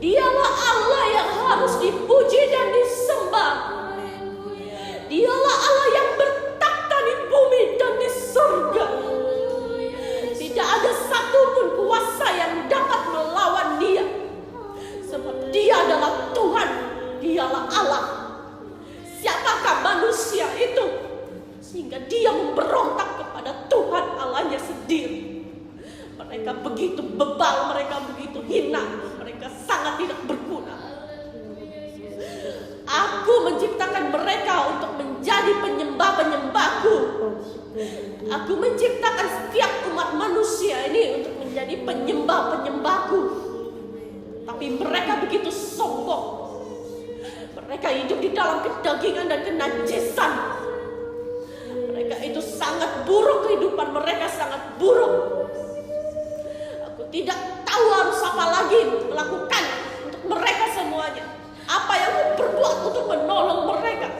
Dialah Allah yang harus dipuji dan disembah. Dialah Allah yang bertakhta di bumi dan di surga. Tidak ada satupun kuasa yang dapat melawan Dia, sebab Dia adalah Tuhan, Dialah Allah. Siapakah manusia itu sehingga dia memberontak kepada Tuhan Allahnya sendiri? Mereka begitu bebal, mereka begitu hina, mereka sangat tidak berguna. Aku menciptakan mereka untuk menjadi penyembah-penyembahku. Aku menciptakan setiap umat manusia ini untuk menjadi penyembah-penyembahku. Tapi mereka begitu sombong. Mereka hidup di dalam kedagingan dan kenajisan. Mereka itu sangat buruk, kehidupan mereka sangat buruk. Aku tidak tahu harus apa lagi melakukan untuk mereka semuanya. Apa yang aku perbuat untuk menolong mereka?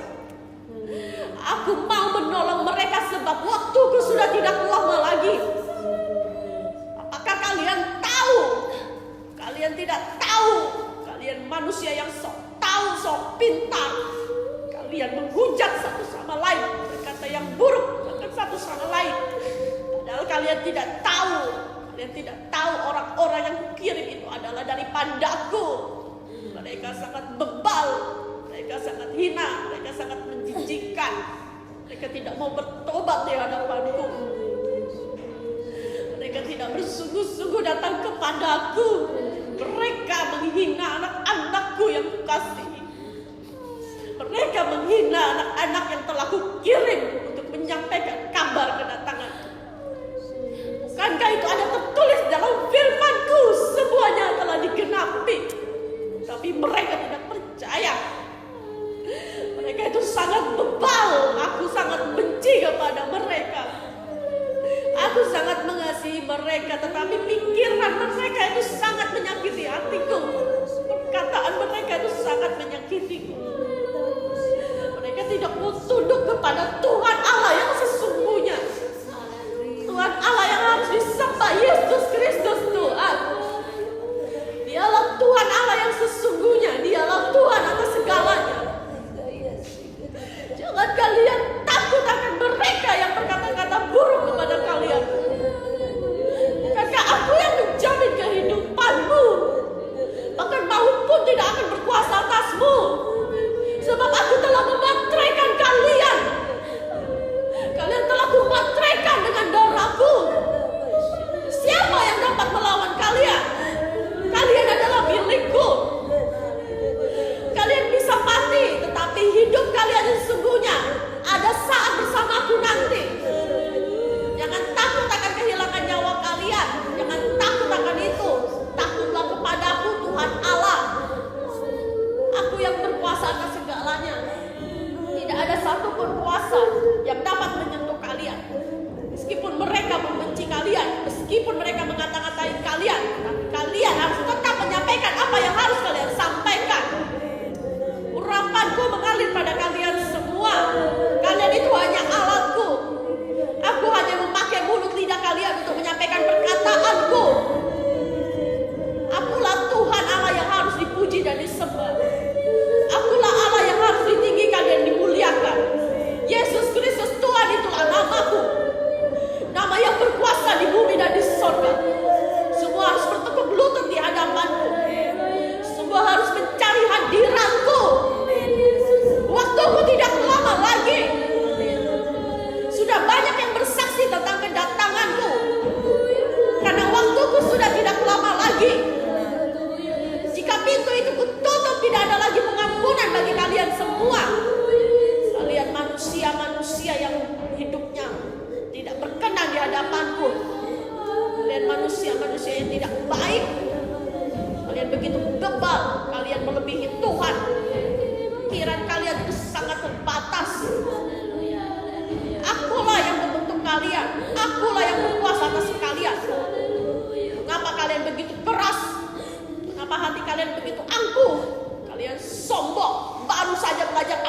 Aku mau menolong mereka sebab waktuku sudah tidak lama lagi. Apakah kalian tahu? Kalian tidak tahu. Kalian manusia yang sok tahu, sok pintar. Kalian menghujat satu sama lain, berkata yang buruk akan satu sama lain. Padahal kalian tidak tahu. Kalian tidak tahu orang-orang yang kukirim itu adalah dari Pandaku. Mereka sangat bebal, mereka sangat hina, mereka sangat menjijikkan. Mereka tidak mau bertobat di hadapanku. Mereka tidak bersungguh-sungguh datang kepadaku. Mereka menghina anak-anakku yang kukasihi. Mereka menghina anak-anak yang telah kukirim untuk menyampaikan kabar kedatanganku. Bukankah itu ada tertulis dalam firman-Ku, semuanya telah digenapi? Tapi mereka tidak percaya. Mereka itu sangat bebal. Aku sangat benci kepada mereka. Aku sangat mengasihi mereka, tetapi pikiran mereka itu sangat menyakiti hatiku. Perkataan mereka itu sangat menyakitiku. Mereka tidak mau tunduk kepada Tuhan Allah yang sesungguhnya. Tuhan Allah yang harus disembah, Yesus Kristus Tuhan. Dialah Tuhan Allah yang sesungguhnya. Dialah Tuhan atas segalanya. Jangan kalian takut akan mereka yang berkata-kata buruk kepada kalian. Bukankah aku yang menjamin kehidupanmu? Bahkan maut pun tidak akan berkuasa atasmu. Sebab aku telah memateraikan kalian. Kalian telah kumateraikan dengan darahku. Siapa yang dapat melawan kalian? Kalian adalah milikku. Kalian bisa mati, tetapi hidup kalian sesungguhnya ada saat bersamaku nanti. Jangan takut akan kehilangan nyawa kalian. Jangan takut akan itu. Takutlah kepadaku, Tuhan Allah. Aku yang berkuasa atas segalanya. Tidak ada satupun kuasa yang dapat menyentuh kalian. Meskipun mereka membenci kalian, meskipun mereka mengata-ngatain kalian, tapi kalian harus tetap menyampaikan apa yang harus kalian sampaikan. Urapanku mengalir pada kalian semua. Kalian itu hanya alatku. Aku hanya memakai mulut lidah kalian untuk menyampaikan perkataanku. Akulah Tuhan Allah yang harus dipuji dan disembah. Akulah Allah yang harus ditinggikan dan dimuliakan. Yesus Kristus Tuhan, itulah namaku. Nama yang berkuasa di bumi dan di surga. Semua harus bertekuk lutut di hadapanku. Semua harus mencari hadiratku. Waktuku tidak lama lagi. Sudah banyak yang bersaksi tentang kedatanganku. Karena waktuku sudah tidak lama lagi. Jika pintu itu kututup, tidak ada lagi pengampunan bagi kalian semua. Kalian manusia-manusia yang hidupnya tidak berkenan di hadapanku. Kalian manusia-manusia yang tidak baik. Kalian begitu bebal. Kalian melebihi Tuhan. Pikiran kalian itu sangat terbatas. Akulah yang membentuk kalian. Akulah yang berkuasa atas kalian. Mengapa kalian begitu keras? Mengapa hati kalian begitu angkuh? Kalian sombong. Baru saja belajar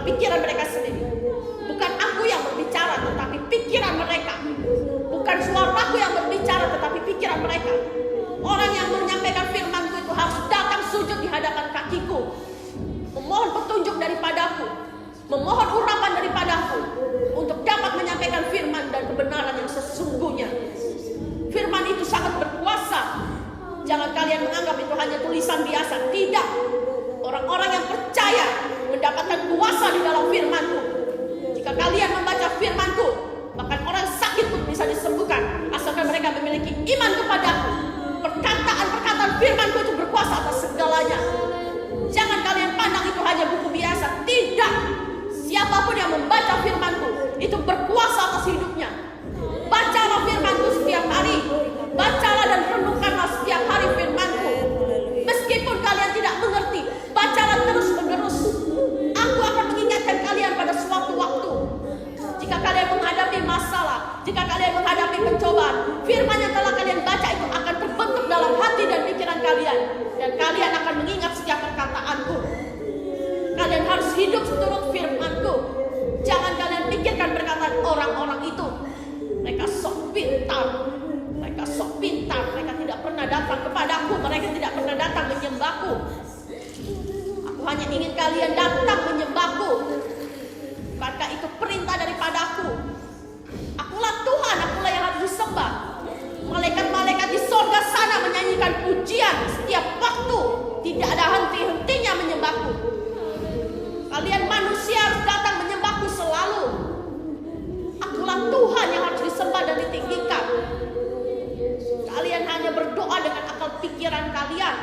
pikiran mereka sendiri. Bukan aku yang berbicara, tetapi pikiran mereka. Bukan suaraku yang berbicara, tetapi pikiran mereka. Orang yang menyampaikan firman-Ku itu harus datang sujud di hadapan kakiku, memohon petunjuk daripadaku, memohon urapan daripadaku, untuk dapat menyampaikan firman dan kebenaran yang sesungguhnya. Firman itu sangat berkuasa. Jangan kalian menganggap itu hanya tulisan biasa. Tidak. Orang-orang yang percaya mendapatkan kuasa di dalam firman-Ku. Jika kalian membaca firman-Ku, bahkan orang sakit pun bisa disembuhkan, asalkan mereka memiliki iman kepadaku. Perkataan-perkataan firman-Ku itu berkuasa atas segalanya. Jangan kalian pandang itu hanya buku biasa. Tidak. Siapapun yang membaca firman-Ku itu berkuasa atas hidupnya. Bacalah firman-Ku setiap hari. Bacalah dan renungkanlah setiap hari firman-Ku. Meskipun kalian tidak mengerti, bacalah terus-menerus. Aku akan mengingatkan kalian pada suatu waktu. Jika kalian menghadapi masalah, jika kalian menghadapi pencobaan, firman yang telah kalian baca itu akan terbentuk dalam hati dan pikiran kalian. Dan kalian akan mengingat setiap perkataanku. Kalian harus hidup seturut firman-Ku. Jangan kalian pikirkan perkataan orang-orang itu. Mereka sok pintar. Mereka sok pintar. Mereka tidak pernah datang kepadaku. Mereka tidak pernah datang menyembahku. Aku hanya ingin kalian datang menyembahku. Bukankah itu perintah daripadaku? Akulah Tuhan, akulah yang harus disembah. Malaikat-malaikat di sorga sana menyanyikan pujian setiap waktu. Tidak ada henti-hentinya menyembahku. Kalian manusia harus datang menyembahku selalu. Akulah Tuhan yang harus disembah dan ditinggikan. Kalian hanya berdoa dengan akal pikiran kalian.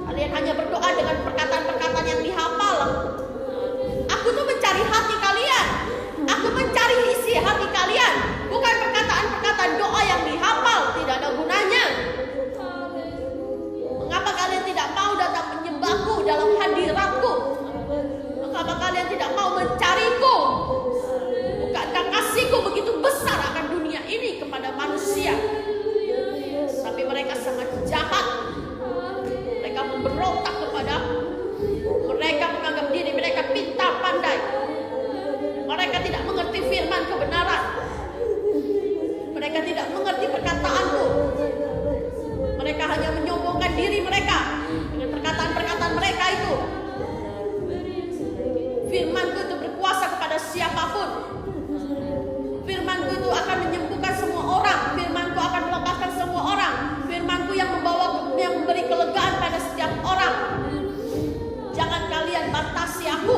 Kalian hanya berdoa dengan perkataan-perkataan yang dihafal. Aku tuh mencari hati kalian. Aku mencari isi hati kalian. Bukan perkataan-perkataan doa yang dihafal. Tidak ada gunanya. Mengapa kalian tidak mau datang menyembahku dalam hadiratku? Mengapa kalian tidak mau mencariku? Bukankah kasihku begitu besar akan dunia ini kepada manusia? Tapi mereka sangat jahat. Mereka memberontak kepadaku. Mereka menganggap diri mereka pintar pandai. Mereka tidak mengerti firman kebenaran. Mereka tidak mengerti perkataanku. Mereka hanya menyombongkan diri mereka dengan perkataan-perkataan mereka itu. Firman-Ku itu berkuasa kepada siapapun. Firman-Ku itu akan menyembuhkan semua orang. Firman-Ku akan melepaskan semua orang. Firman-Ku yang memberi kelegaan pada setiap orang. Jangan kalian batasi aku.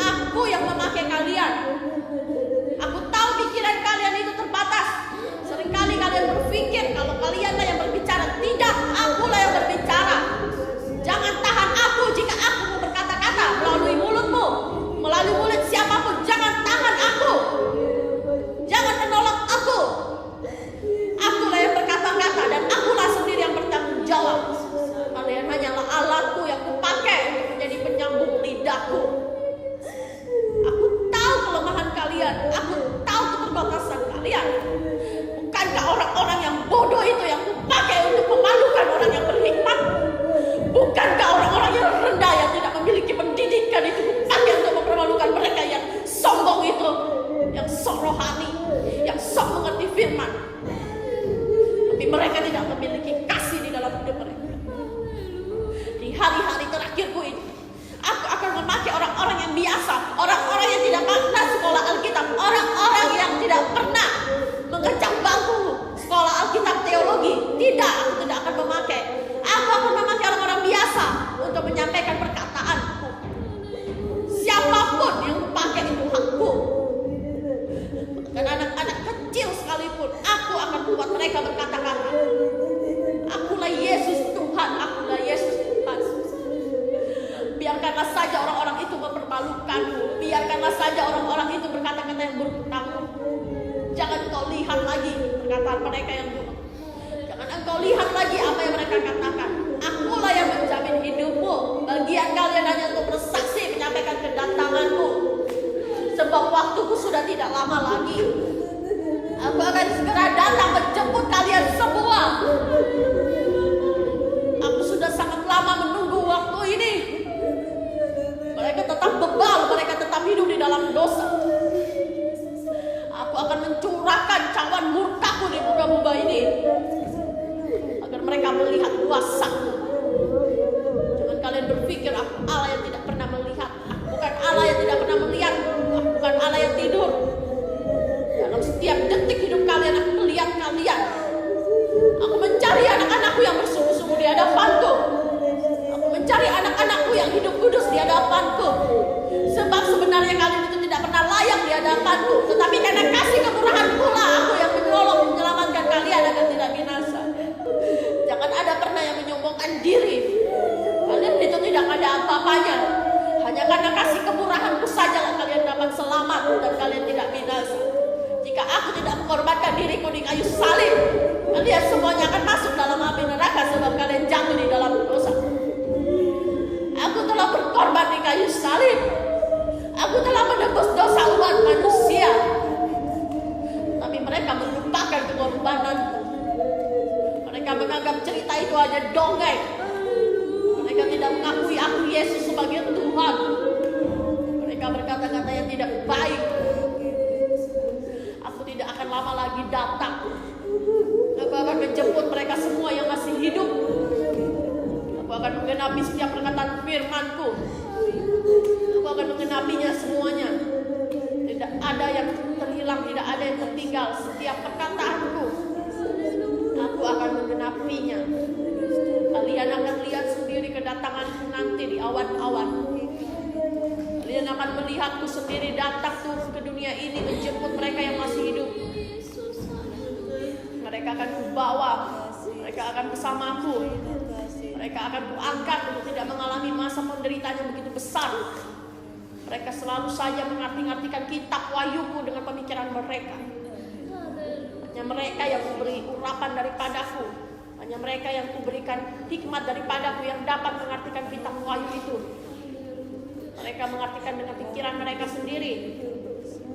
Aku yang memakai kalian. Aku tahu pikiran kalian itu terbatas. Seringkali kalian berpikir kalau kalianlah yang berbicara. Tidak, akulah yang berbicara. Jangan tahan aku jika aku mau berkata-kata melalui mulutmu, melalui mulut siapapun. Jangan tahan aku. Jangan menolak aku. Akulah yang berkata-kata dan akulah sendiri yang bertanggung jawab. Kalian hanyalah alatku yang kupakai untuk menjadi penyambung lidahku. Aku tahu kelemahan kalian. Aku tahu keterbatasan kalian. Bukankah orang-orang yang bodoh itu yang kupakai untuk memalukan orang yang berhikmat? Bukankah orang-orang yang rendah yang tidak memiliki pendidikan itu kupakai untuk mempermalukan mereka yang sombong itu, yang sok rohani, yang sok mengerti firman, tapi mereka tidak memiliki kasih di dalam hidup mereka. Di hari-hari terakhirku ini, aku akan memakai orang-orang yang biasa, orang-orang yang tidak pernah sekolah Alkitab, orang-orang yang tidak pernah mengencang bangku sekolah Alkitab teologi. Tidak, aku tidak akan memakai. Aku akan memakai orang-orang biasa untuk menyampaikan perkataanku. Siapapun yang kupakai itu hakku. Dan anak-anak kecil sekalipun, aku akan buat mereka berkata-kata, akulah Yesus Tuhan, akulah Yesus Tuhan. Biarkanlah saja orang-orang itu mempermalukanmu. Biarkanlah saja orang-orang itu berkata-kata yang buruk tentangmu. Jangan kau lihat lagi perkataan mereka yang buruk. Jangan engkau lihat lagi apa yang mereka katakan. Akulah yang menjamin hidupmu. Bagian kalian hanya untuk bersaksi menyampaikan kedatanganmu. Sebab waktuku sudah tidak lama lagi. Aku akan segera datang menjemput kalian semua. Aku sudah sangat lama menunggu waktu ini. Mereka tetap hidup di dalam dosa. Aku akan mencurahkan cawan murkaku di muka-muka ini, agar mereka melihat kuasa-Ku. Jangan kalian berpikir aku Allah yang tidak pernah melihat. Aku bukan Allah yang tidak pernah melihat. Aku bukan Allah yang tidur. Dalam setiap detik hidup kalian, aku melihat kalian. Aku mencari anak-anakku yang bersungguh-sungguh di hadapanku. Aku mencari anak-anakku yang hidup kudus di hadapanku. Sebab sebenarnya kalian itu tidak pernah layak di hadapanku. Tetapi karena kasih kemurahan pula aku yang menolong menyelamatkan kalian agar tidak binasa. Jangan ada pernah yang menyombongkan diri. Kalian itu tidak ada apa-apanya. Hanya karena kasih kemurahan-Ku sajalah kalian dapat selamat dan kalian tidak binasa. Jika aku tidak mengorbankan diriku di kayu salib, kalian semuanya akan masuk dalam api neraka sebab kalian jatuh di dalam dosa. Aku telah berkorban di kayu salib. Aku telah menebus dosa umat manusia. Tapi mereka melupakan pengorbananku. Mereka menganggap cerita itu hanya dongeng. Mereka tidak mengakui aku Yesus sebagai Tuhan. Mereka berkata-kata yang tidak baik. Aku tidak akan lama lagi datang. Aku akan menjemput mereka semua yang masih hidup. Aku akan menggenapi setiap perkataan firman-Ku. Aku akan menggenapinya semuanya. Tidak ada yang terhilang, tidak ada yang tertinggal. Setiap perkataan-Ku, aku akan menggenapinya. Kalian akan lihat sendiri kedatangan-Ku nanti di awan-awan. Kalian akan melihat-Ku sendiri datang turun ke dunia ini menjemput mereka yang masih hidup. Mereka akan Kubawa, mereka akan bersamaku. Mereka akan Kuangkat untuk tidak mengalami masa penderitaan yang begitu besar. Mereka selalu saja mengarti-artikan kitab Wahyu-Ku dengan pemikiran mereka. Hanya mereka yang memberi urapan daripadaku. Hanya mereka yang Kuberikan hikmat daripadaku yang dapat mengartikan kitab Wahyu itu. Mereka mengartikan dengan pikiran mereka sendiri.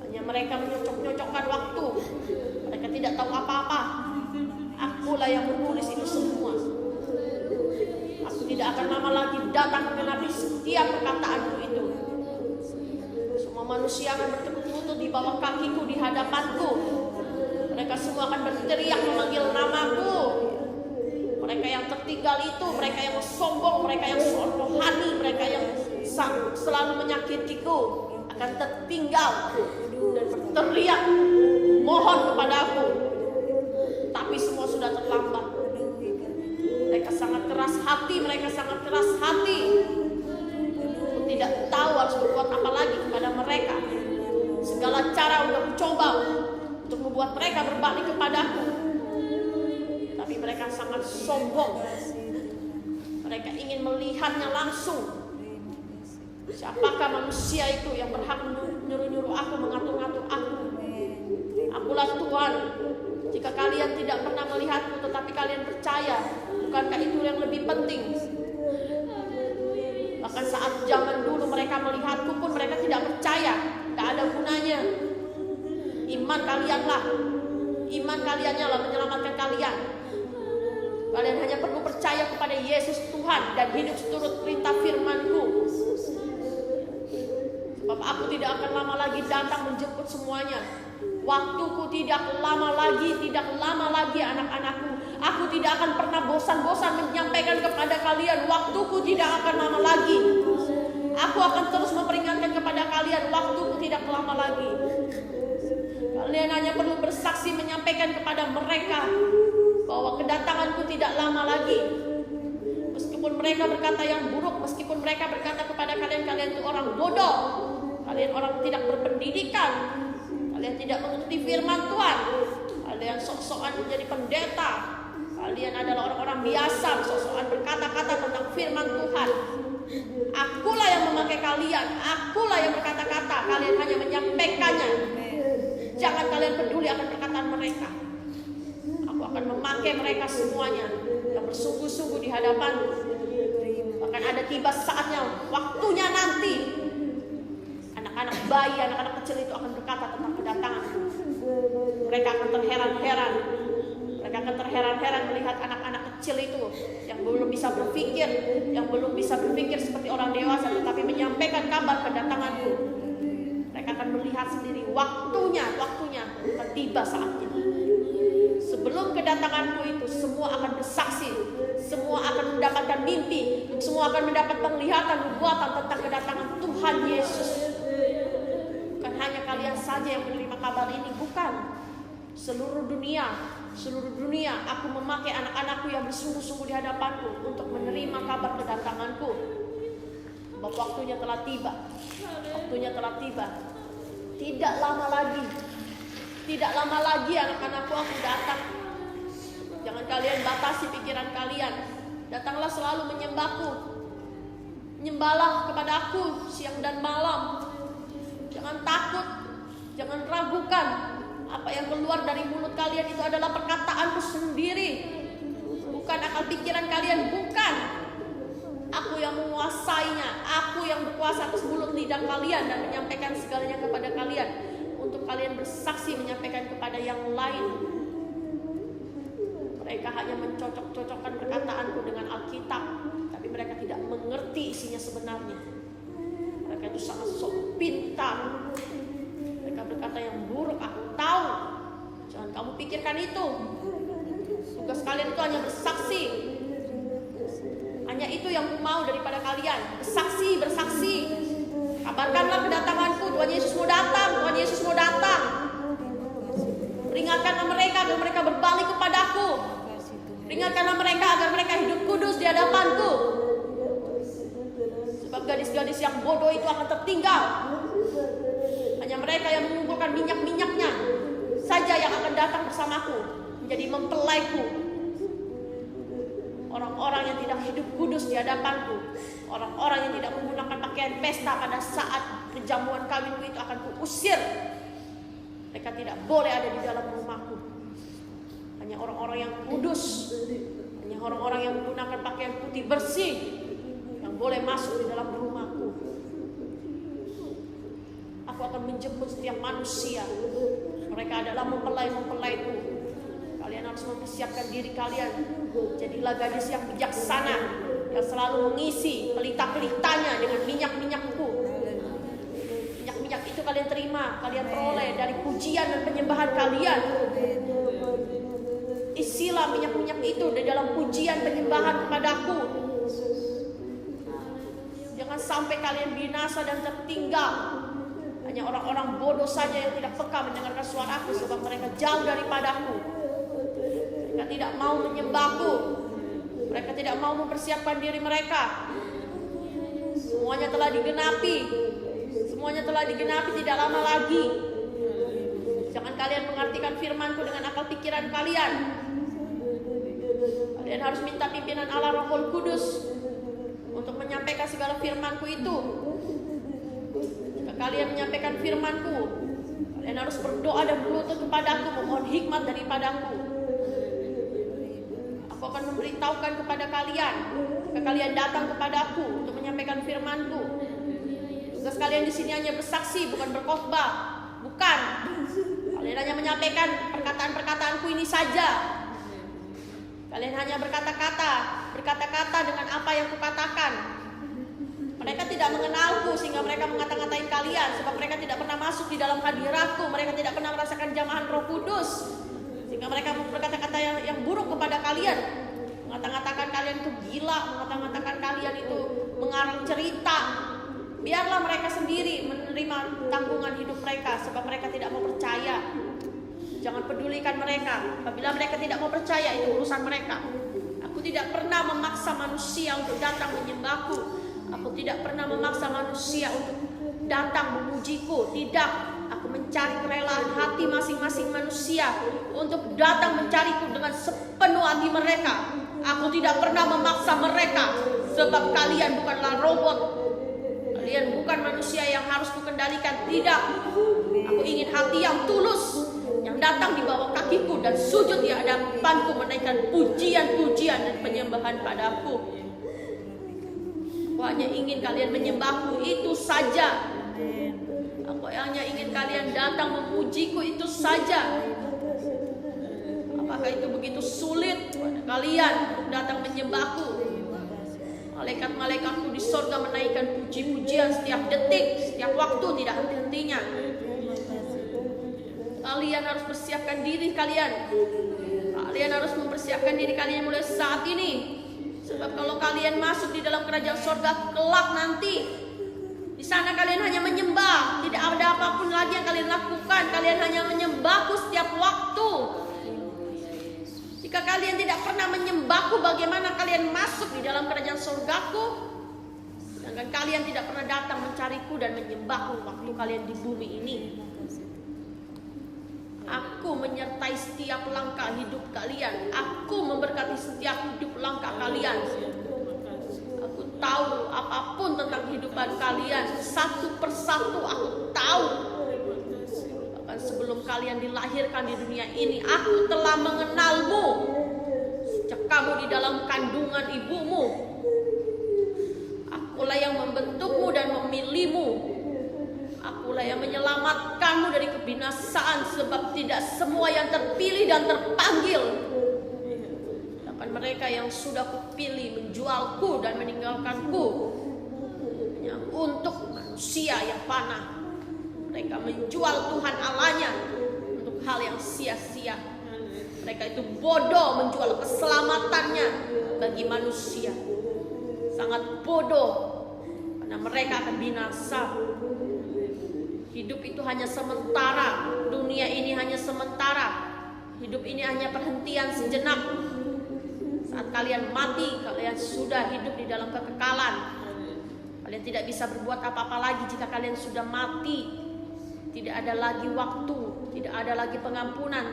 Hanya mereka menyocok-nyocokkan waktu. Mereka tidak tahu apa-apa. Akulah yang menulis itu semua. Aku tidak akan lama lagi datang menggenapi setiap perkataan-Ku itu. Semua manusia akan bertekuk lutut di bawah kaki-Ku di hadapan-Ku. Mereka semua akan berteriak memanggil nama-Ku. Mereka yang tertinggal itu, mereka yang sombong, mereka yang rohani, mereka yang selalu menyakitiku akan tertinggal dan berteriak mohon kepada-Ku. Tapi semua sudah terlambat. Mereka sangat keras hati, Aku tidak tahu harus berbuat apa lagi kepada mereka. Segala cara udah mencoba untuk membuat mereka berbalik kepada-Ku. Tapi mereka sangat sombong. Mereka ingin melihatnya langsung. Siapakah manusia itu yang berhak menyuruh-nyuruh aku, mengatur-ngatur aku? Akulah Tuhan. Jika kalian tidak pernah melihatku tetapi kalian percaya, bukankah itu yang lebih penting? Bahkan saat zaman dulu mereka melihatku pun mereka tidak percaya. Tidak ada gunanya. Iman kaliannya lah menyelamatkan kalian. Kalian hanya perlu percaya kepada Yesus Tuhan dan hidup seturut perintah firman-Ku. Sebab aku tidak akan lama lagi datang menjemput semuanya. Waktuku tidak lama lagi anak-anakku. Aku tidak akan pernah bosan-bosan menyampaikan kepada kalian. Waktuku tidak akan lama lagi. Aku akan terus memperingatkan kepada kalian. Waktuku tidak lama lagi. Kalian hanya perlu bersaksi menyampaikan kepada mereka bahwa kedatanganku tidak lama lagi. Meskipun mereka berkata yang buruk, meskipun mereka berkata kepada kalian, kalian itu orang bodoh, kalian orang tidak berpendidikan, kalian tidak mengerti firman Tuhan, kalian sok-sokan menjadi pendeta, kalian adalah orang-orang biasa, sok-sokan berkata-kata tentang firman Tuhan. Akulah yang memakai kalian, akulah yang berkata-kata, kalian hanya menyampaikannya. Jangan kalian peduli akan perkataan mereka. Aku akan memakai mereka semuanya yang bersungguh-sungguh di hadapan. Bahkan ada tiba saatnya, waktunya nanti anak-anak bayi, anak-anak kecil itu akan berkata tentang kedatangan. Mereka akan terheran-heran. Mereka akan terheran-heran melihat anak-anak kecil itu yang belum bisa berpikir seperti orang dewasa, tetapi menyampaikan kabar kedatanganku. waktunya akan tiba saatnya. Sebelum kedatanganku itu, semua akan bersaksi, semua akan mendapatkan mimpi, semua akan mendapat penglihatan nubuatan tentang kedatangan Tuhan Yesus. Bukan hanya kalian saja yang menerima kabar ini, bukan. Seluruh dunia aku memakai anak-anakku yang bersungguh-sungguh di hadapanku untuk menerima kabar kedatanganku. Sebab waktunya telah tiba. Waktunya telah tiba. Tidak lama lagi anak-anakku aku datang. Jangan kalian batasi pikiran kalian. Datanglah selalu menyembahku. Menyembahlah kepada aku siang dan malam. Jangan takut, jangan ragukan. Apa yang keluar dari mulut kalian itu adalah perkataanku sendiri, bukan akal pikiran kalian, bukan. Aku yang menguasainya, aku yang berkuasa atas mulut lidah kalian dan menyampaikan segalanya kepada kalian, untuk kalian bersaksi menyampaikan kepada yang lain. Mereka hanya mencocok-cocokkan perkataanku dengan Alkitab, tapi mereka tidak mengerti isinya sebenarnya. Mereka itu sangat sok pintar. Mereka berkata yang buruk, aku tahu. Jangan kamu pikirkan itu. Tugas kalian itu hanya bersaksi. Hanya itu yang ku mau daripada kalian. Bersaksi. Kabarkanlah kedatanganku. Tuhan Yesus mau datang. Peringatkanlah mereka agar mereka berbalik kepadaku. Peringatkanlah mereka agar mereka hidup kudus di hadapanku. Sebab gadis-gadis yang bodoh itu akan tertinggal. Hanya mereka yang mengumpulkan minyak-minyaknya saja yang akan datang bersamaku, menjadi mempelaiku. Orang-orang yang tidak hidup kudus di hadapanku, orang-orang yang tidak menggunakan pakaian pesta pada saat perjamuan kawinku itu akan kuusir. Mereka tidak boleh ada di dalam rumahku. Hanya orang-orang yang kudus, hanya orang-orang yang menggunakan pakaian putih bersih yang boleh masuk di dalam rumahku. Aku akan menjemput setiap manusia. Mereka adalah mempelai-mempelaiku. Kalian harus mempersiapkan diri kalian. Jadilah gadis yang bijaksana, yang selalu mengisi pelita-pelitanya dengan minyak-minyakku. Minyak-minyak itu kalian terima, kalian peroleh dari pujian dan penyembahan kalian. Isilah minyak-minyak itu di dalam pujian penyembahan kepadaku. Jangan sampai kalian binasa dan tertinggal. Hanya orang-orang bodoh saja yang tidak peka mendengarkan suaraku, sebab mereka jauh daripadaku. Mereka tidak mau menyembahku. Mereka tidak mau mempersiapkan diri mereka. Semuanya telah digenapi tidak lama lagi. Jangan kalian mengartikan firmanku dengan akal pikiran kalian. Kalian harus minta pimpinan Allah Roh Kudus untuk menyampaikan segala firmanku itu. Jika kalian menyampaikan firmanku, kalian harus berdoa dan berlutut kepadaku, memohon hikmat daripadaku. Aku akan memberitahukan kepada kalian jika kalian datang kepadaku untuk menyampaikan firmanku. Tugas kalian di sini hanya bersaksi, bukan berkhotbah. Bukan. Kalian hanya menyampaikan perkataan-perkataanku ini saja. Kalian hanya berkata-kata dengan apa yang kukatakan. Mereka tidak mengenalku sehingga mereka mengata-ngatain kalian, sebab mereka tidak pernah masuk di dalam hadiratku. Mereka tidak pernah merasakan jamahan Roh Kudus, sehingga mereka berkata-kata yang buruk kepada kalian, mengata-ngatakan kalian itu gila, mengata-ngatakan kalian itu mengarang cerita. Biarlah mereka sendiri menerima tanggungan hidup mereka, sebab mereka tidak mau percaya. Jangan pedulikan mereka. Apabila mereka tidak mau percaya, itu urusan mereka. Aku tidak pernah memaksa manusia untuk datang menyembahku. Aku tidak pernah memaksa manusia untuk datang memujiku. Tidak. Aku mencari kerelaan hati masing-masing manusia untuk datang mencariku dengan sepenuh hati mereka. Aku tidak pernah memaksa mereka, sebab kalian bukanlah robot. Kalian bukan manusia yang harus kukendalikan. Tidak. Aku ingin hati yang tulus, yang datang di bawah kakiku dan sujud di hadapanku, menaikkan pujian-pujian dan penyembahan padaku. Aku hanya ingin kalian menyembahku, itu saja. Aku hanya ingin kalian datang memujiku, itu saja. Apakah itu begitu sulit pada kalian untuk datang menyembahku? Malaikat-malaikatku di sorga menaikkan puji-pujian setiap detik, setiap waktu, tidak henti-hentinya. Kalian harus persiapkan diri kalian. Kalian harus mempersiapkan diri kalian mulai saat ini. Sebab kalau kalian masuk di dalam kerajaan surga kelak nanti, di sana kalian hanya menyembah. Tidak ada apapun lagi yang kalian lakukan. Kalian hanya menyembahku setiap waktu. Jika kalian tidak pernah menyembahku, bagaimana kalian masuk di dalam kerajaan surgaku? Sedangkan kalian tidak pernah datang mencariku dan menyembahku waktu kalian di bumi ini. Aku menyertai setiap langkah hidup kalian. Aku memberkati setiap hidup langkah kalian. Aku tahu apapun tentang kehidupan kalian. Satu persatu aku tahu. Bahkan sebelum kalian dilahirkan di dunia ini, aku telah mengenalmu. Sejak kamu di dalam kandungan ibumu, akulah yang membentukmu dan memilihmu. Akulah yang menyelamatkanmu dari kebinasaan, sebab tidak semua yang terpilih dan terpanggil. Bahkan mereka yang sudah kupilih menjualku dan meninggalkanku hanya untuk manusia yang panah. Mereka menjual Tuhan Allahnya untuk hal yang sia-sia. Mereka itu bodoh menjual keselamatannya bagi manusia. Sangat bodoh, karena mereka akan binasa. Hidup itu hanya sementara. Dunia ini hanya sementara. Hidup ini hanya perhentian sejenak. Saat kalian mati, kalian sudah hidup di dalam kekekalan. Kalian tidak bisa berbuat apa-apa lagi jika kalian sudah mati. Tidak ada lagi waktu, tidak ada lagi pengampunan,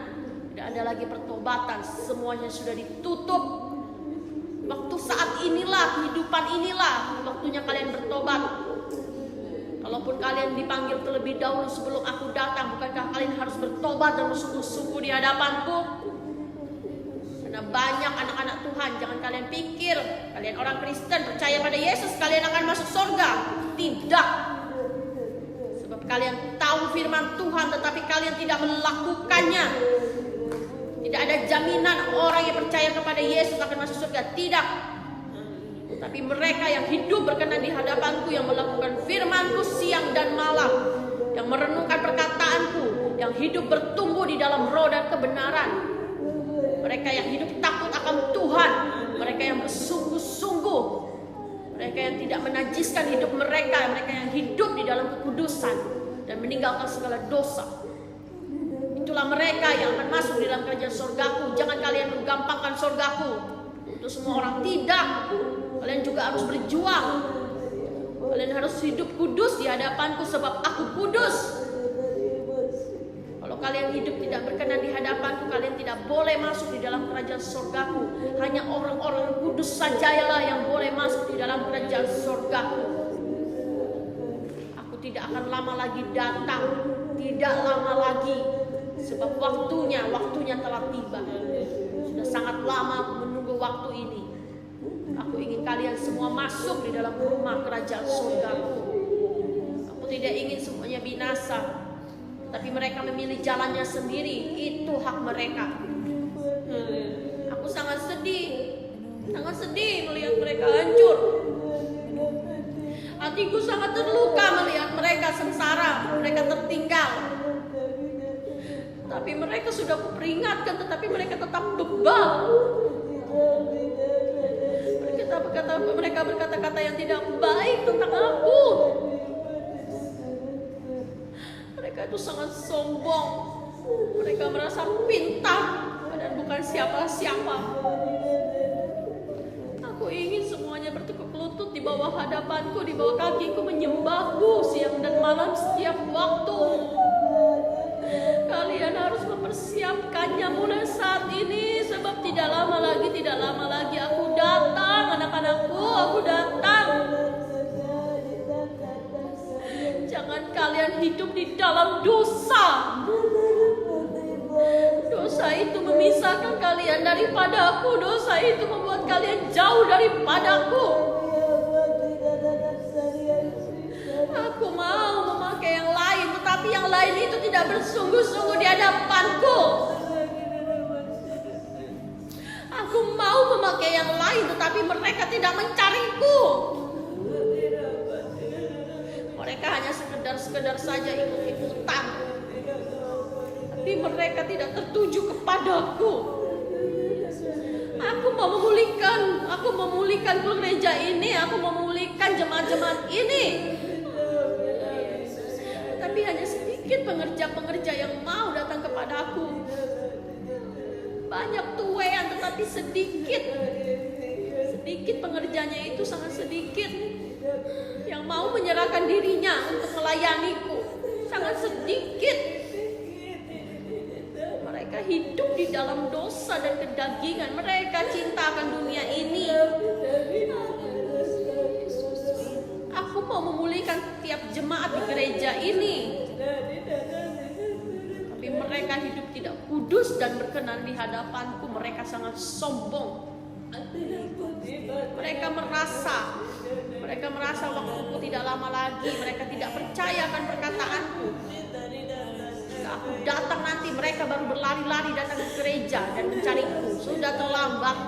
tidak ada lagi pertobatan. Semuanya sudah ditutup. Waktu saat inilah, kehidupan inilah waktunya kalian bertobat. Kalaupun kalian dipanggil terlebih dahulu sebelum aku datang, bukankah kalian harus bertobat dan bersungguh-sungguh di hadapanku? Karena banyak anak-anak Tuhan, jangan kalian pikir kalian orang Kristen percaya pada Yesus kalian akan masuk surga. Tidak. Sebab kalian tahu firman Tuhan tetapi kalian tidak melakukannya. Tidak ada jaminan orang yang percaya kepada Yesus akan masuk surga. Tidak. Tapi mereka yang hidup berkenan di hadapanku, yang melakukan firmanku siang dan malam, yang merenungkan perkataanku, yang hidup bertumbuh di dalam roh dan kebenaran. Mereka yang hidup takut akan Tuhan, mereka yang bersungguh-sungguh, mereka yang tidak menajiskan hidup mereka, mereka yang hidup di dalam kekudusan dan meninggalkan segala dosa. Itulah mereka yang akan masuk di dalam kerajaan surgaku. Jangan kalian menggampangkan surgaku untuk semua orang. Tidak. Kalian juga harus berjuang. Kalian harus hidup kudus di hadapanku sebab aku kudus. Kalau kalian hidup tidak berkenan di hadapanku, kalian tidak boleh masuk di dalam kerajaan surgaku. Hanya orang-orang kudus sajalah yang boleh masuk di dalam kerajaan surgaku. Aku tidak akan lama lagi datang. Tidak lama lagi. Sebab waktunya telah tiba. Sudah sangat lama aku menunggu waktu ini. Aku ingin kalian semua masuk di dalam rumah kerajaan surgaku. Aku tidak ingin semuanya binasa, tapi mereka memilih jalannya sendiri. Itu hak mereka. Aku sangat sedih melihat mereka hancur. Hatiku sangat terluka melihat mereka sengsara, mereka tertinggal. Tapi mereka sudah kuperingatkan, tetapi mereka tetap bebal. Mereka berkata-kata yang tidak baik tentang aku. Mereka itu sangat sombong. Mereka merasa pintar dan bukan siapa-siapa. Aku ingin semuanya bertekuk lutut di bawah hadapanku, di bawah kakiku, menyembahku siang dan malam setiap waktu. Kalian harus mempersiapkannya mulai saat ini, sebab tidak lama lagi aku datang, anak-anakku, aku datang. Jangan kalian hidup di dalam dosa. Dosa itu memisahkan kalian daripadaku. Dosa itu membuat kalian jauh daripadaku. Aku mau memakai yang lain, tetapi yang lain itu tidak bersungguh-sungguh di hadapanku. Aku mau memakai yang lain, tetapi mereka tidak mencariku. Mereka hanya sekedar saja ikut-ikutan. Tapi mereka tidak tertuju kepadaku. Aku mau memulihkan gereja ini, aku mau memulihkan jemaat-jemaat ini. Tapi hanya sedikit pengerja-pengerja yang mau datang kepadaku. Banyak tuwean tetapi sedikit pengerjanya itu sangat sedikit. Yang mau menyerahkan dirinya untuk melayaniku sangat sedikit. Mereka hidup di dalam dosa dan kedagingan. Mereka cinta akan dunia ini. Aku mau memulihkan tiap jemaat di gereja ini. Tapi mereka hidup tidak kudus dan berkenan di hadapanku. Mereka sangat sombong. Mereka merasa waktuku tidak lama lagi. Mereka tidak percaya akan perkataanku. Jika aku datang nanti, mereka baru berlari-lari datang ke gereja dan mencariku. Sudah terlambat.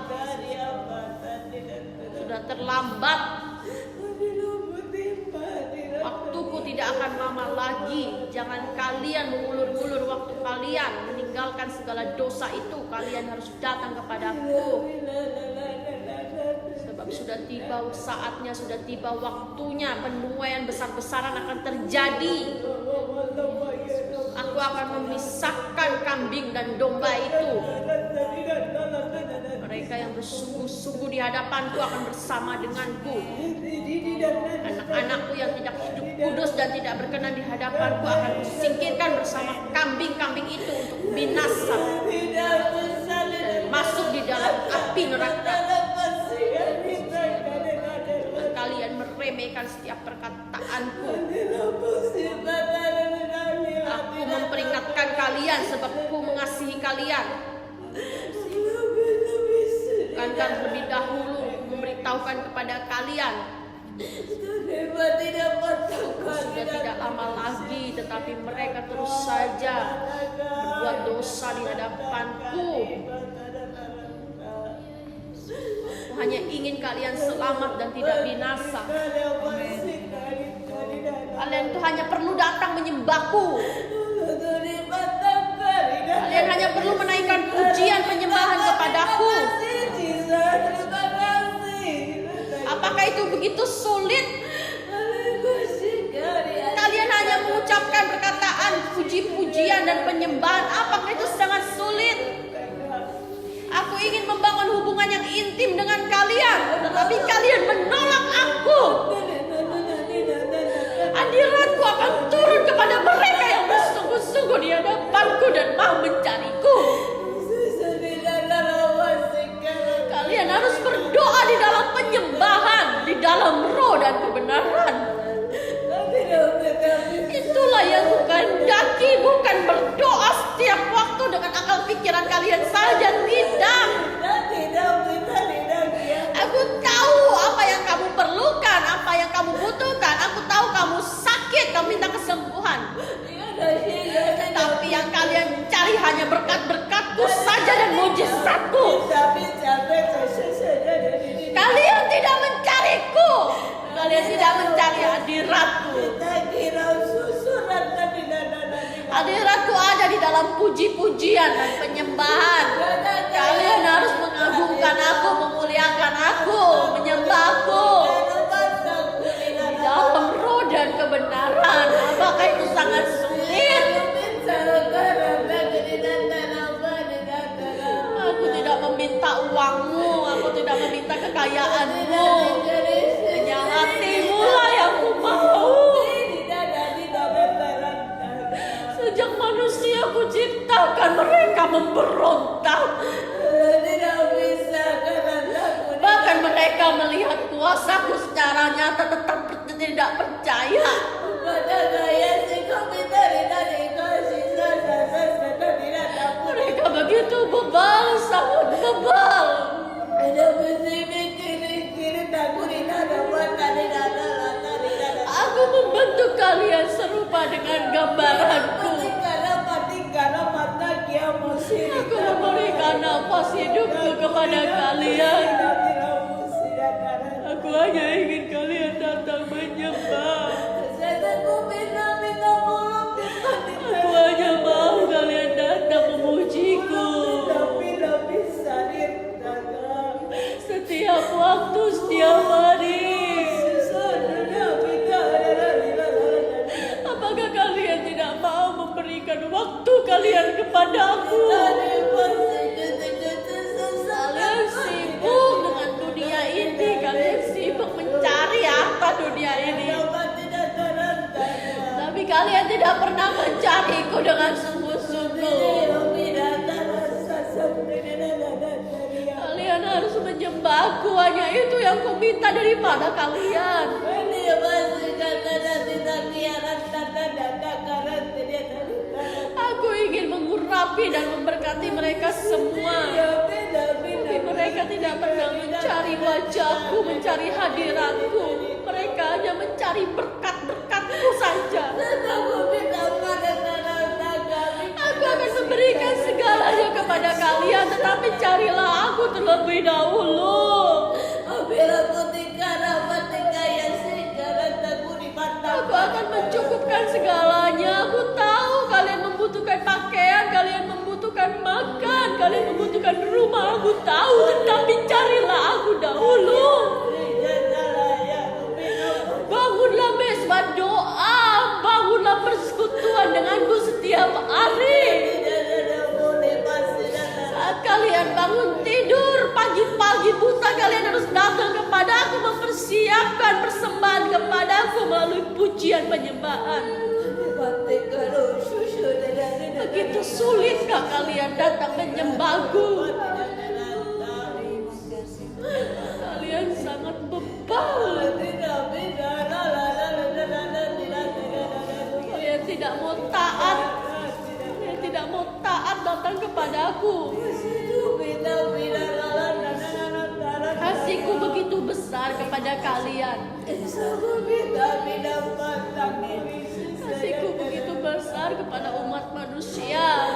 Waktuku tidak akan lama lagi. Jangan kalian mengulur-ulur waktu kalian, meninggalkan segala dosa itu. Kalian harus datang kepadaku. Sebab sudah tiba saatnya, sudah tiba waktunya. Penuaian besar-besaran akan terjadi. Aku akan memisahkan kambing dan domba itu. Mereka yang bersungguh-sungguh di hadapanku akan bersama denganku. Anak-anakku yang tidak hidup kudus dan tidak berkenan di hadapanku akan kusingkirkan bersama kambing-kambing itu untuk binasa dan masuk di dalam api neraka. Kalian meremehkan setiap perkataanku. Aku memperingatkan kalian sebab aku mengasihi kalian. Bukankah lebih dahulu memberitahukan kepada kalian? Sudah tidak lama lagi, tetapi mereka terus saja berbuat dosa di hadapanku. Aku hanya ingin kalian selamat dan tidak binasa. Kalian tuh hanya perlu datang menyembahku. Kalian hanya perlu menaikkan pujian penyembahan kepadaku. Apakah itu begitu sulit? Kalian hanya mengucapkan perkataan puji-pujian dan penyembahan. Apakah itu sangat sulit? Aku ingin membangun hubungan yang intim dengan kalian, tetapi kalian menolak aku. Hadiratku akan turun kepada mereka yang bersungguh-sungguh di hadapanku dan mau mencariku. Kalian harus berdoa di dalam penyembahan, di dalam roh dan kebenaran. Itulah yang kukehendaki, bukan berdoa setiap waktu dengan akal pikiran kalian saja. Tidak. Aku tahu apa yang kamu perlukan, apa yang kamu butuhkan. Aku tahu kamu sakit, kamu minta kesembuhan. Tapi yang kalian cari hanya berkat-berkatku saja dan mujizatku. Kalian tidak mencariku. Kalian tidak mencari hadiratku. Hadiratku ada di dalam puji-pujian dan penyembahan. Kalian harus mengagungkan aku, memuliakan aku, menyembahku di dalam roh dan kebenaran. Apakah itu sangat sulit? Aku tidak meminta uangmu, aku tidak meminta kekayaanmu. Hanya hatimu lah yang ku mau. Sejak manusia ku ciptakan, mereka memberontak. Bahkan mereka melihat kuasaku secara nyata tetap tidak percaya. Mereka begitu bebal, sangat bebal. Aku membentuk kalian serupa dengan gambaranku. Aku memberikan nafas hidupku kepada kalian. Aku hanya ingin kalian datang menyembah. Aku hanya mau kalian datang kalian kepadaku. Kalian sibuk dengan dunia ini, kalian sibuk mencari harta dunia ini. Tapi kalian tidak pernah mencariku dengan sungguh-sungguh. Kalian harus menyembahku, hanya itu yang kuminta daripada kalian. Aku ingin mengurapi dan memberkati mereka semua. Tapi mereka tidak pernah mencari wajahku, mencari hadiratku. Mereka hanya mencari berkat-berkatku saja. Aku akan memberikan segalanya kepada kalian, tetapi carilah aku terlebih dahulu. Aku akan mencukupkan segalanya. Aku tahu kalian membutuhkan pakaian, kalian membutuhkan makan, kalian membutuhkan rumah. Aku tahu, tetapi carilah aku dahulu. Bangunlah mesbah doa, bangunlah persekutuan denganku setiap hari. Saat kalian bangun tidur pagi-pagi buta, kalian harus datang kepada aku, mempersiapkan persembahan kepada aku melalui pujian penyembahan. Begitu sulitkah kalian datang menyembahku? Kalian sangat bebal. Kalian tidak mau taat. Kalian tidak mau taat datang kepadaku. Kasihku begitu besar kepada kalian. Kasihku begitu besar kepada umat manusia.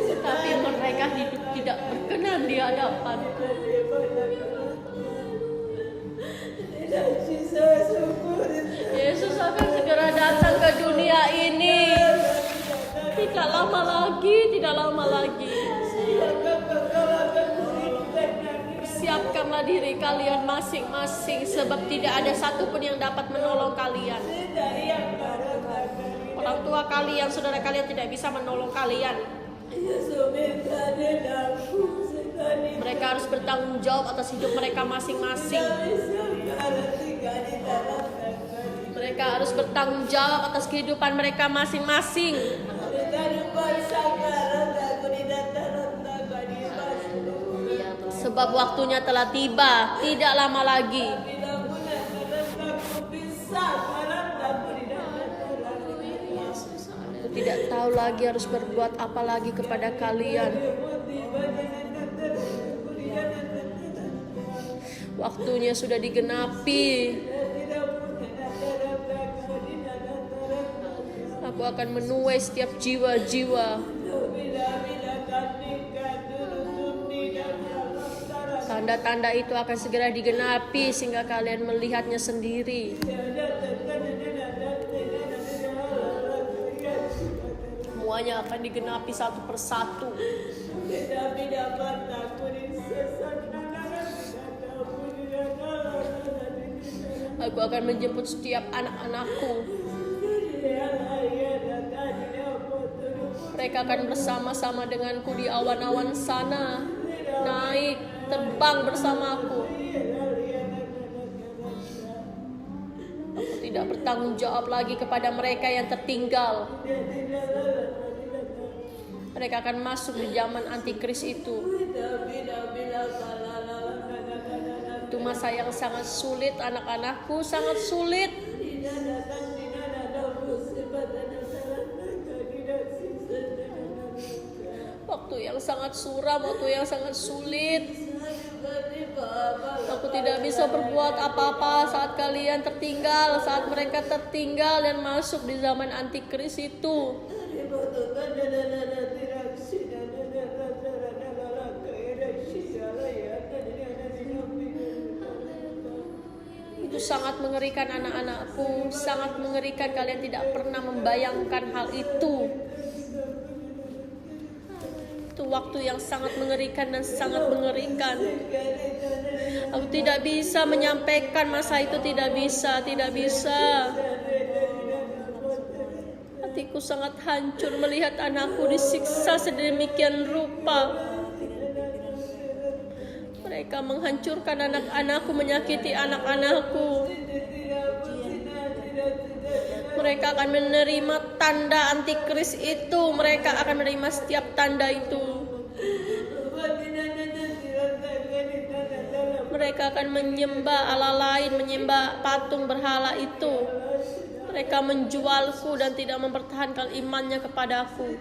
Tetapi mereka hidup tidak berkenan di hadapanku. Yesus akan segera datang ke dunia ini. Tidak lama lagi, tidak lama lagi. Persiapkanlah diri kalian masing-masing, sebab tidak ada satupun yang dapat menolong kalian. Orang tua kalian, saudara kalian tidak bisa menolong kalian. Mereka harus bertanggung jawab atas hidup mereka masing-masing. Mereka harus bertanggung jawab atas kehidupan mereka masing-masing. Sebab waktunya telah tiba, tidak lama lagi. Aku tidak tahu lagi harus berbuat apa lagi kepada kalian. Waktunya sudah digenapi. Aku akan menuai setiap jiwa-jiwa. Tanda-tanda itu akan segera digenapi sehingga kalian melihatnya sendiri. Semuanya akan digenapi satu persatu. Aku akan menjemput setiap anak-anakku. Mereka akan bersama-sama denganku di awan-awan sana, naik, terbang bersamaku. Aku tidak bertanggung jawab lagi kepada mereka yang tertinggal. Mereka akan masuk di zaman antikris itu. Itu masa yang sangat sulit, anak-anakku, sangat sulit. Waktu yang sangat suram, waktu yang sangat sulit. Aku tidak bisa berbuat apa-apa saat kalian tertinggal, saat mereka tertinggal dan masuk di zaman antikris itu. Itu sangat mengerikan anak-anakku, sangat mengerikan. Kalian tidak pernah membayangkan hal itu. Itu waktu yang sangat mengerikan dan sangat mengerikan. Aku tidak bisa menyampaikan masa itu, tidak bisa. Hatiku sangat hancur melihat anakku disiksa sedemikian rupa. Mereka menghancurkan anak-anakku, menyakiti anak-anakku. Mereka akan menerima tanda antikris itu. Mereka akan menerima setiap tanda itu. Mereka akan menyembah Allah lain, menyembah patung berhala itu. Mereka menjualku dan tidak mempertahankan imannya kepadaku.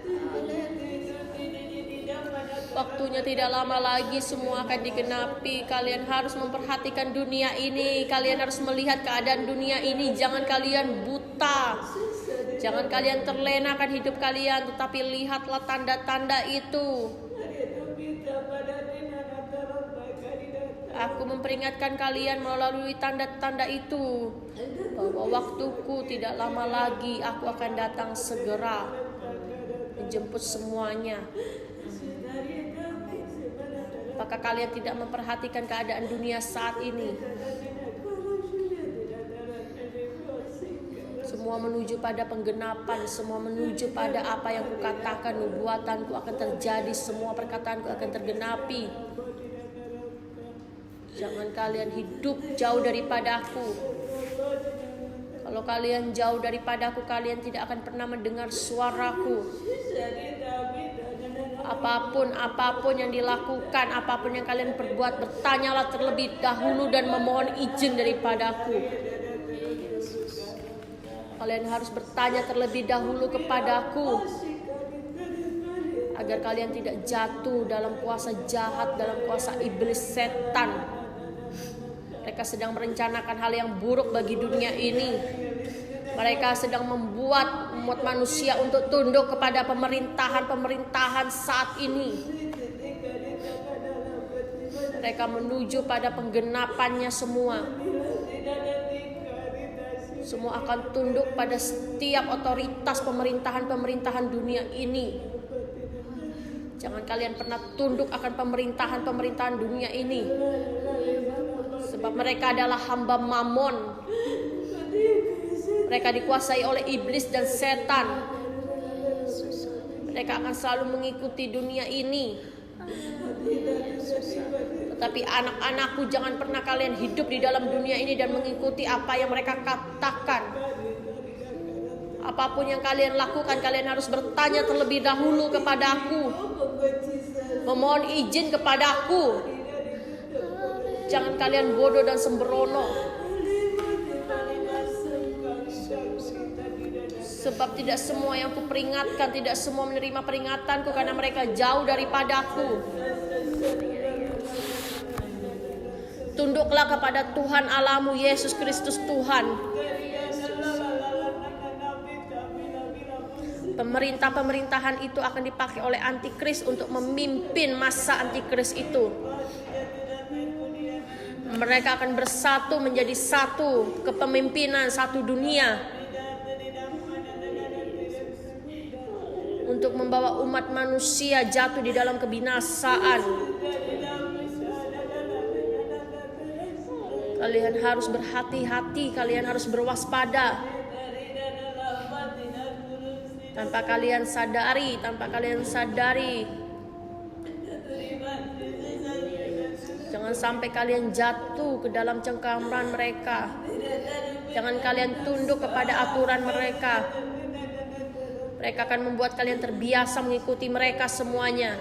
Waktunya tidak lama lagi, semua akan digenapi. Kalian harus memperhatikan dunia ini. Kalian harus melihat keadaan dunia ini. Jangan kalian buta. Jangan kalian terlena akan hidup kalian, tetapi lihatlah tanda-tanda itu. Aku memperingatkan kalian melalui tanda-tanda itu, bahwa waktuku tidak lama lagi. Aku akan datang segera menjemput semuanya. Apakah kalian tidak memperhatikan keadaan dunia saat ini? Semua menuju pada penggenapan, semua menuju pada apa yang kukatakan, nubuatanku akan terjadi, semua perkataanku akan tergenapi. Jangan kalian hidup jauh daripadaku. Kalau kalian jauh daripadaku, kalian tidak akan pernah mendengar suaraku. Apapun yang dilakukan, apapun yang kalian perbuat, bertanyalah terlebih dahulu dan memohon izin daripadaku. Kalian harus bertanya terlebih dahulu kepadaku, agar kalian tidak jatuh dalam kuasa jahat, dalam kuasa iblis setan. Mereka sedang merencanakan hal yang buruk bagi dunia ini. Mereka sedang membuat manusia untuk tunduk kepada pemerintahan saat ini. Mereka menuju pada penggenapannya semua. Semua akan tunduk pada setiap otoritas pemerintahan dunia ini. Jangan kalian pernah tunduk akan pemerintahan dunia ini. Sebab mereka adalah hamba Mamon. Mereka dikuasai oleh iblis dan setan. Mereka akan selalu mengikuti dunia ini. Tetapi anak-anakku, jangan pernah kalian hidup di dalam dunia ini dan mengikuti apa yang mereka katakan. Apapun yang kalian lakukan, kalian harus bertanya terlebih dahulu kepadaku, memohon izin kepadaku. Jangan kalian bodoh dan sembrono. Sebab tidak semua yang kuperingatkan, tidak semua menerima peringatanku, karena mereka jauh daripadaku. Tunduklah kepada Tuhan Allahmu, Yesus Kristus Tuhan. Pemerintahan itu akan dipakai oleh antikris untuk memimpin masa antikris itu. Mereka akan bersatu menjadi satu kepemimpinan, satu dunia, untuk membawa umat manusia jatuh di dalam kebinasaan. Kalian harus berhati-hati, kalian harus berwaspada. Tanpa kalian sadari, jangan sampai kalian jatuh ke dalam cengkraman mereka. Jangan kalian tunduk kepada aturan mereka. Mereka akan membuat kalian terbiasa mengikuti mereka semuanya.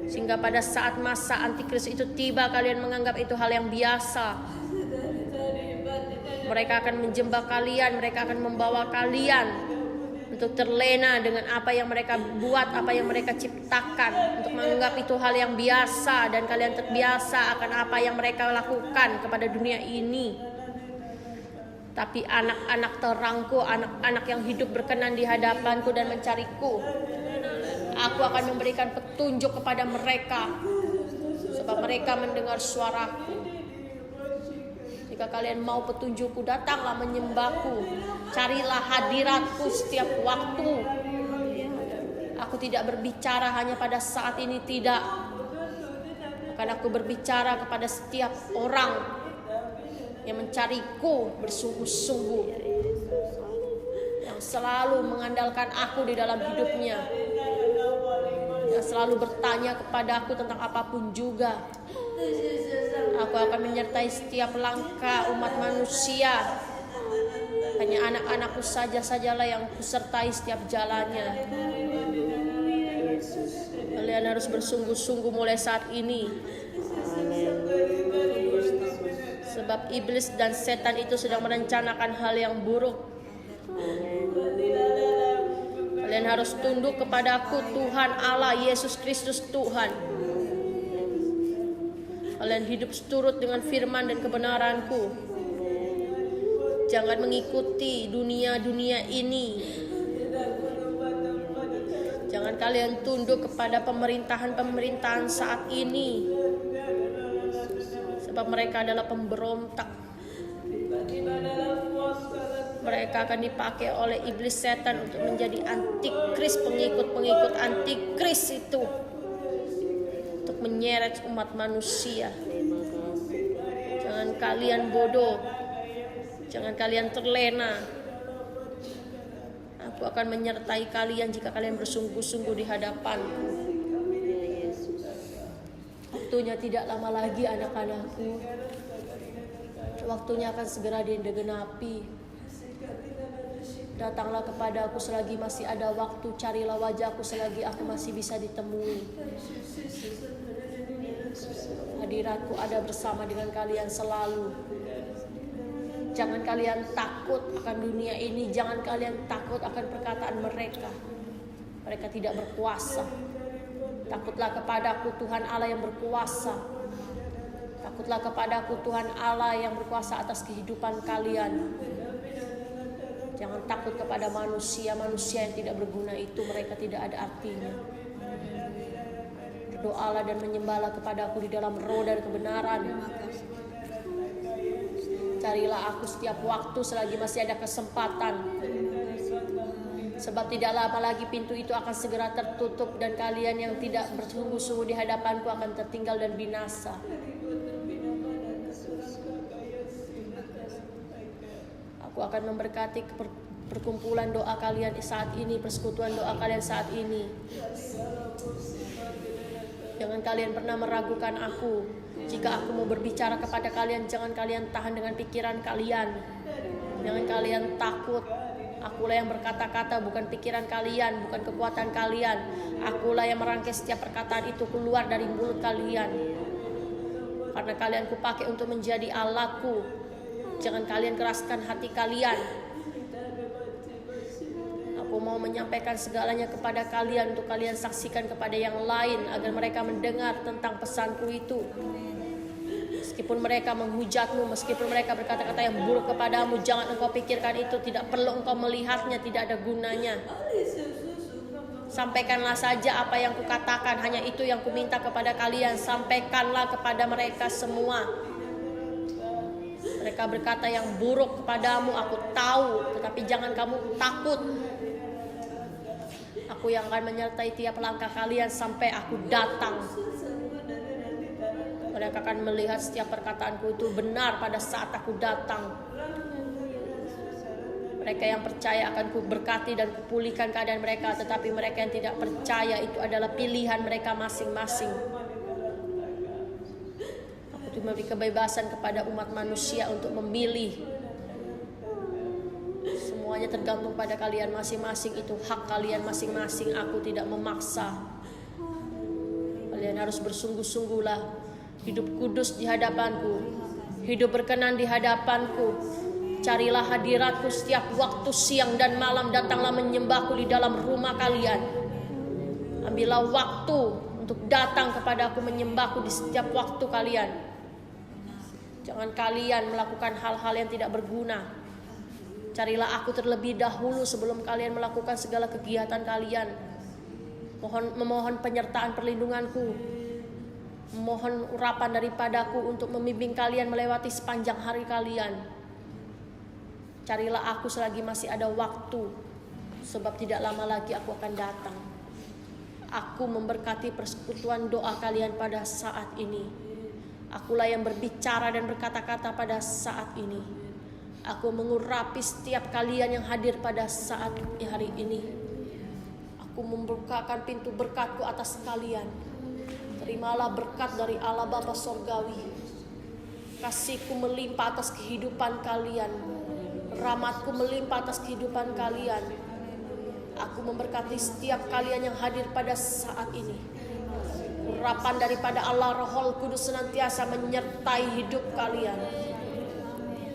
Sehingga pada saat masa antikris itu tiba, kalian menganggap itu hal yang biasa. Mereka akan menjebak kalian, mereka akan membawa kalian untuk terlena dengan apa yang mereka buat, apa yang mereka ciptakan, untuk menganggap itu hal yang biasa, dan kalian terbiasa akan apa yang mereka lakukan kepada dunia ini. Tapi anak-anak terangku, anak-anak yang hidup berkenan di hadapanku dan mencariku, aku akan memberikan petunjuk kepada mereka, sebab mereka mendengar suaraku. Jika kalian mau petunjukku, datanglah menyembahku, carilah hadiratku setiap waktu. Aku tidak berbicara hanya pada saat ini, tidak. Akan aku berbicara kepada setiap orang yang mencariku bersungguh-sungguh, yang selalu mengandalkan aku di dalam hidupnya, yang selalu bertanya kepada aku tentang apapun juga. Aku akan menyertai setiap langkah umat manusia. Hanya anak-anakku sajalah yang kusertai setiap jalannya. Kalian harus bersungguh-sungguh mulai saat ini. Sebab iblis dan setan itu sedang merencanakan hal yang buruk. Kalian harus tunduk kepadaku, Tuhan Allah, Yesus Kristus Tuhan. Kalian hidup seturut dengan firman dan kebenaranku. Jangan mengikuti dunia-dunia ini. Jangan kalian tunduk kepada pemerintahan-pemerintahan saat ini. Sebab mereka adalah pemberontak. Mereka akan dipakai oleh iblis setan untuk menjadi antikris, pengikut-pengikut antikris itu, untuk menyeret umat manusia. Jangan kalian bodoh, jangan kalian terlena. Aku akan menyertai kalian jika kalian bersungguh-sungguh di hadapanku. Waktunya tidak lama lagi, anak-anakku. Waktunya akan segera digenapi. Datanglah kepada aku selagi masih ada waktu. Carilah wajahku selagi aku masih bisa ditemui. Hadiratku ada bersama dengan kalian selalu. Jangan kalian takut akan dunia ini. Jangan kalian takut akan perkataan mereka. Mereka tidak berkuasa. Takutlah kepadaku, Tuhan Allah yang berkuasa. Takutlah kepadaku, Tuhan Allah yang berkuasa atas kehidupan kalian. Jangan takut kepada manusia-manusia yang tidak berguna itu. Mereka tidak ada artinya. Berdoalah dan menyembahlah kepadaku di dalam roh dan kebenaran. Carilah aku setiap waktu selagi masih ada kesempatan. Sebab tidak lama lagi pintu itu akan segera tertutup, dan kalian yang tidak bersungguh-sungguh di hadapanku akan tertinggal dan binasa. Aku akan memberkati perkumpulan doa kalian saat ini, persekutuan doa kalian saat ini. Jangan kalian pernah meragukan aku. Jika aku mau berbicara kepada kalian, jangan kalian tahan dengan pikiran kalian. Jangan kalian takut. Akulah yang berkata-kata, bukan pikiran kalian, bukan kekuatan kalian. Akulah yang merangkai setiap perkataan itu keluar dari mulut kalian. Karena kalian kupakai untuk menjadi Allahku. Jangan kalian keraskan hati kalian. Aku mau menyampaikan segalanya kepada kalian untuk kalian saksikan kepada yang lain, agar mereka mendengar tentang pesanku itu. Meskipun mereka menghujatmu, meskipun mereka berkata-kata yang buruk kepadamu, jangan engkau pikirkan itu. Tidak perlu engkau melihatnya, tidak ada gunanya. Sampaikanlah saja apa yang kukatakan, hanya itu yang kuminta kepada kalian. Sampaikanlah kepada mereka semua. Mereka berkata yang buruk kepadamu, aku tahu, tetapi jangan kamu takut. Aku yang akan menyertai tiap langkah kalian sampai aku datang. Mereka akan melihat setiap perkataanku itu benar pada saat aku datang. Mereka yang percaya akan kuberkati dan kupulihkan keadaan mereka, tetapi mereka yang tidak percaya itu adalah pilihan mereka masing-masing. Aku tuh memberi kebebasan kepada umat manusia untuk memilih. Semuanya tergantung pada kalian masing-masing, itu hak kalian masing-masing. Aku tidak memaksa. Kalian harus bersungguh-sungguhlah. Hidup kudus di hadapanku, hidup berkenan di hadapanku. Carilah hadiratku setiap waktu, siang dan malam. Datanglah menyembahku di dalam rumah kalian. Ambillah waktu untuk datang kepada aku, menyembahku di setiap waktu kalian. Jangan kalian melakukan hal-hal yang tidak berguna. Carilah aku terlebih dahulu sebelum kalian melakukan segala kegiatan kalian. Memohon penyertaan perlindunganku. Mohon urapan daripadaku untuk membimbing kalian melewati sepanjang hari kalian. Carilah aku selagi masih ada waktu, sebab tidak lama lagi aku akan datang. Aku memberkati persekutuan doa kalian pada saat ini. Akulah yang berbicara dan berkata-kata pada saat ini. Aku mengurapi setiap kalian yang hadir pada saat hari ini. Aku membukakan pintu berkat-Ku atas kalian. Terimalah berkat dari Allah Bapa Sorgawi. Kasih-Ku melimpah atas kehidupan kalian. Rahmat-Ku melimpah atas kehidupan kalian. Aku memberkati setiap kalian yang hadir pada saat ini. Urapan daripada Allah Roh Kudus senantiasa menyertai hidup kalian.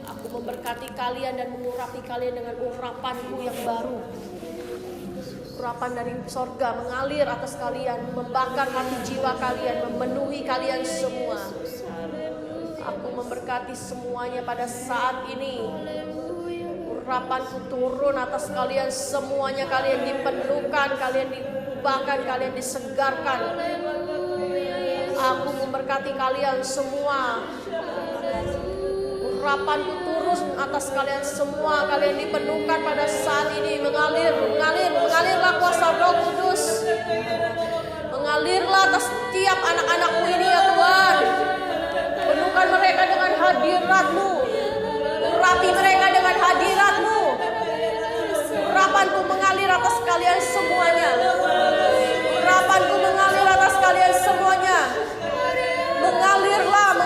Aku memberkati kalian dan mengurapi kalian dengan urapan-Ku yang baru. Urapan dari sorga mengalir atas kalian, membakar hati jiwa kalian, memenuhi kalian semua. Aku memberkati semuanya pada saat ini. Urapan-Ku turun atas kalian semuanya. Kalian dipenuhkan, kalian diubahkan, kalian disegarkan. Aku memberkati kalian semua. Urapan-Ku turun atas kalian semua. Kalian dipenuhkan pada saat ini. Mengalirlah kuasa Roh Kudus. Mengalirlah atas setiap anak-anak-Mu ini ya Tuhan. Penuhkan mereka dengan hadirat-Mu. Urapi mereka dengan hadirat-Mu. Urapan-Ku mengalir atas kalian semuanya. Urapan-Ku mengalir atas kalian semuanya. Mengalirlah.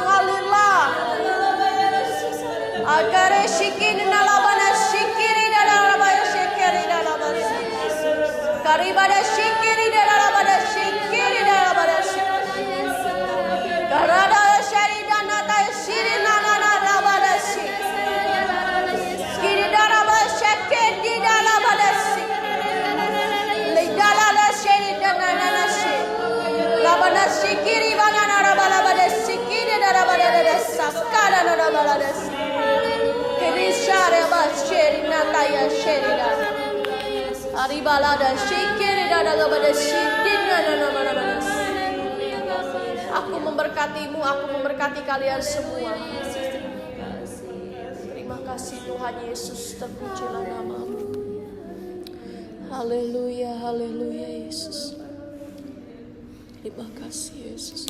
Agare shikini nalabana shikiri dalabana shikiri dalabana. Karibada shikiri dalabana shikiri dalabana. Karada sharida nata shirina nalabana shikiri. Kiri dalabana shikiri dalabana shikiri. Lidala sharida nana shikiri. Labana shikiri banana dalabana shikiri dalabana sakala dalabana. Kerishare basheri nataya sherida. Aribalada shikiri dalabana shikiri nana. Aku memberkati-Mu, aku memberkati kalian semua. Terima kasih Tuhan Yesus, terpujilah nama-Mu. Haleluya, haleluya Yesus. Terima kasih Yesus.